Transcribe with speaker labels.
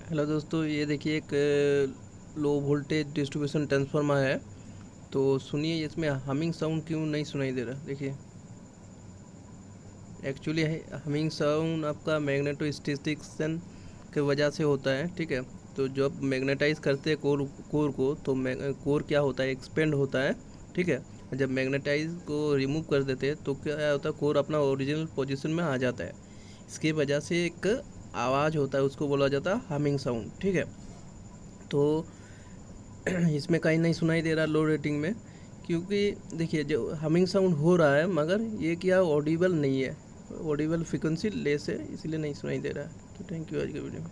Speaker 1: Hello दोस्तों, ये देखिए एक लो वोल्टेज डिस्ट्रीब्यूशन ट्रांसफार्मर है। तो सुनिए, इसमें हमिंग साउंड क्यों नहीं सुनाई दे रहा। देखिए, एक्चुअली हमिंग साउंड आपका मैग्नेटोस्टैटिक्स की वजह से होता है। ठीक है, तो जब मैग्नेटाइज करते हैं कोर कोर को, तो कोर क्या होता है, एक्सपेंड होता है। ठीक है, जब मैग्नेटाइज को रिमूव कर देते हैं तो क्या होता है, कोर अपना ओरिजिनल पोजीशन में आ जाता है। इसकी वजह से एक आवाज़ होता है, उसको बोला जाता है हमिंग साउंड। ठीक है, तो इसमें कहीं नहीं सुनाई दे रहा लो रेटिंग में, क्योंकि देखिए जो हमिंग साउंड हो रहा है मगर ये क्या ऑडिबल नहीं है, ऑडिबल फ्रिक्वेंसी लेस है, इसलिए नहीं सुनाई दे रहा है। तो थैंक यू आज के वीडियो में।